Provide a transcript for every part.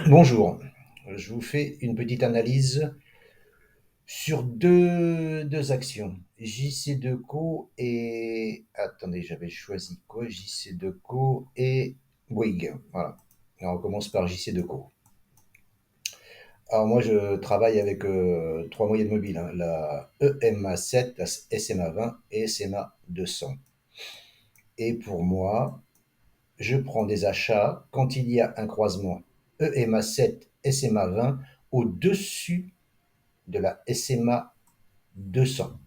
Bonjour, je vous fais une petite analyse sur deux actions. JC2Co et... Attendez, j'avais choisi quoi? JC2Co et Bouygues. Voilà. Et on commence par JC2Co. Alors moi, je travaille avec trois moyennes mobiles, hein, la EMA7, la SMA20 et SMA200. Et pour moi, je prends des achats quand il y a un croisement EMA7, SMA20 au-dessus de la SMA 200.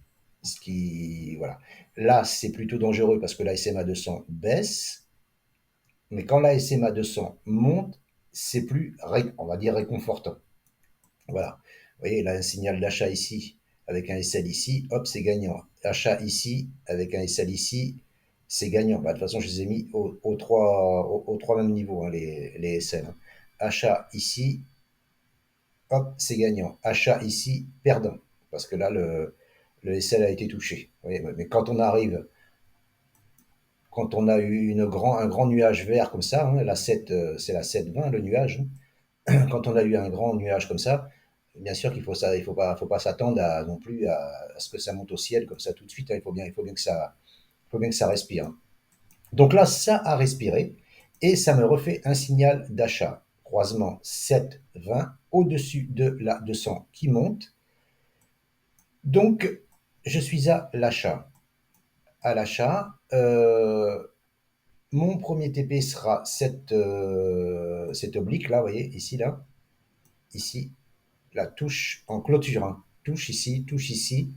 Ce qui, voilà. Là, c'est plutôt dangereux parce que la SMA 200 baisse, mais quand la SMA 200 monte, c'est plus, on va dire, réconfortant. Voilà. Vous voyez, là, un signal d'achat ici, avec un SL ici, hop, c'est gagnant. Achat ici, avec un SL ici, c'est gagnant. Bah, de toute façon, je les ai mis aux trois mêmes niveaux, hein, les SL. Hein. Achat ici, hop, c'est gagnant. Achat ici, perdant. Parce que là, le SL a été touché. Oui, mais quand on a eu un grand nuage vert comme ça, hein, la 7, c'est la 720, le nuage, hein, quand on a eu un grand nuage comme ça, bien sûr qu'il faut ça, faut pas s'attendre non plus à ce que ça monte au ciel comme ça tout de suite. Hein, il faut bien que ça respire. Hein. Donc là, ça a respiré et ça me refait un signal d'achat. Croisement 7,20 au-dessus de la 200 qui monte. Donc, je suis à l'achat. À l'achat, mon premier TP sera cette oblique là, vous voyez, ici, là, ici, la touche en clôture. Hein. Touche ici, touche ici.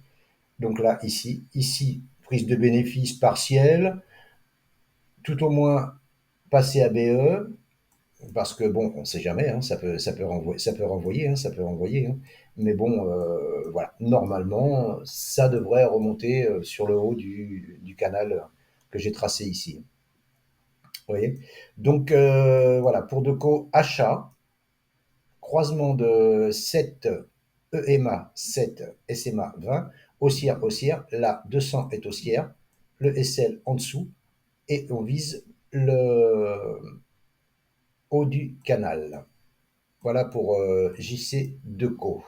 Donc là, ici, ici, prise de bénéfice partielle, tout au moins passer à BE, parce que bon, on ne sait jamais, hein, ça peut renvoyer, hein, ça peut renvoyer. Hein. Mais bon, voilà, normalement, ça devrait remonter sur le haut du canal que j'ai tracé ici. Vous voyez. Donc voilà, pour Deco, achat, croisement de 7 EMA 7 SMA 20, haussière, haussière, là 200 est haussière, le SL en dessous, et on vise le haut du canal. Voilà pour JC Deco.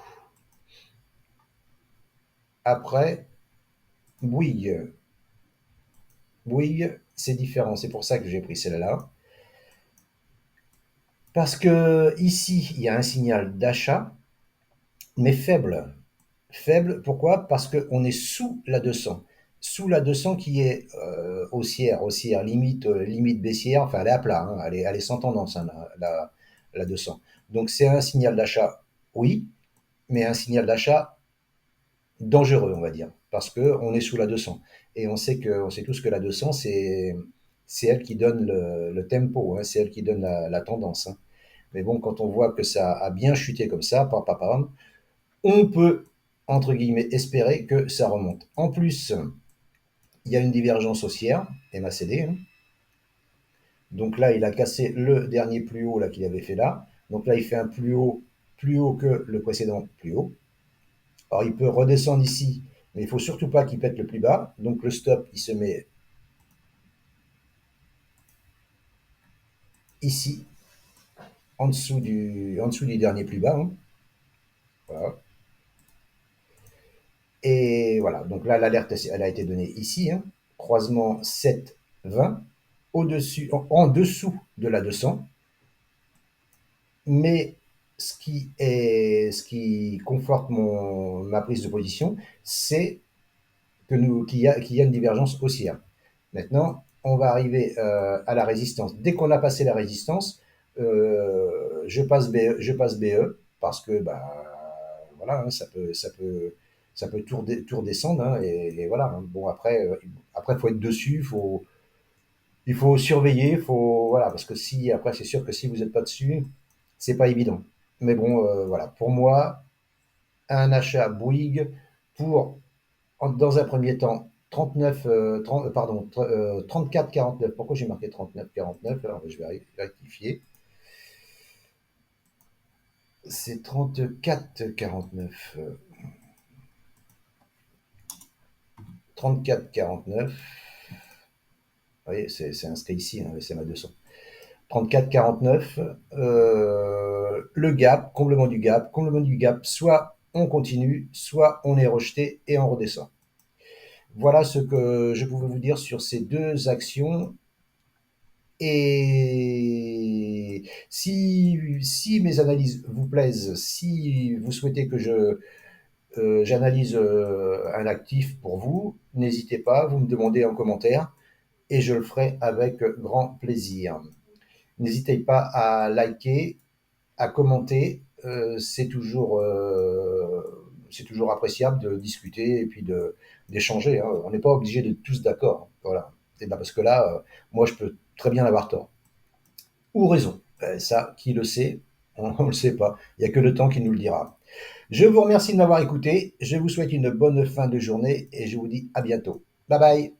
Après, Bouygues. Bouygues, c'est différent. C'est pour ça que j'ai pris celle-là. Parce que ici, il y a un signal d'achat, mais faible. Faible, pourquoi? Parce qu'on est sous la 200. Sous la 200 qui est haussière, haussière, limite, limite baissière. Enfin, elle est à plat. Hein, elle est sans tendance, hein, la 200. Donc, c'est un signal d'achat, oui, mais un signal d'achat dangereux, on va dire, parce qu'on est sous la 200. Et on sait tous que la 200, c'est elle qui donne le tempo, hein, c'est elle qui donne la tendance. Hein. Mais bon, quand on voit que ça a bien chuté comme ça, on peut, entre guillemets, espérer que ça remonte. En plus, il y a une divergence haussière, MACD. Hein. Donc là, il a cassé le dernier plus haut là qu'il avait fait là. Donc là, il fait un plus haut que le précédent plus haut. Alors, il peut redescendre ici, mais il ne faut surtout pas qu'il pète le plus bas. Donc, le stop, il se met ici, en dessous du dernier plus bas. Hein. Voilà. Et voilà, donc là, l'alerte, elle a été donnée ici. Hein. Croisement 7,20, en dessous de la 200. Mais ce qui conforte ma prise de position, c'est qu'il y a une divergence haussière. Maintenant, on va arriver à la résistance. Dès qu'on a passé la résistance, je passe BE parce que bah, voilà, hein, ça peut tout redescendre. Hein, et voilà. Hein. Bon, après, faut être dessus, il faut surveiller, voilà, parce que si, après, c'est sûr que si vous n'êtes pas dessus, c'est pas évident. Mais bon, voilà, pour moi, un achat Bouygues pour dans un premier temps, 39, 30, pardon, 34,49. Pourquoi j'ai marqué 39,49? Alors, je vais rectifier. C'est 34,49. 34,49. Vous voyez, c'est inscrit ici, hein, le SMA 200. 34,49. Le gap, comblement du gap, soit on continue, soit on est rejeté et on redescend. Voilà ce que je pouvais vous dire sur ces deux actions. Et si mes analyses vous plaisent, si vous souhaitez que j'analyse un actif pour vous, n'hésitez pas, vous me demandez en commentaire et je le ferai avec grand plaisir. N'hésitez pas à liker, à commenter, c'est toujours appréciable de discuter et puis d'échanger, hein. On n'est pas obligé d'être tous d'accord. Voilà. Et ben parce que là, moi, je peux très bien avoir tort ou raison. Ça, qui le sait? On ne le sait pas. Il n'y a que le temps qui nous le dira. Je vous remercie de m'avoir écouté. Je vous souhaite une bonne fin de journée et je vous dis à bientôt. Bye bye.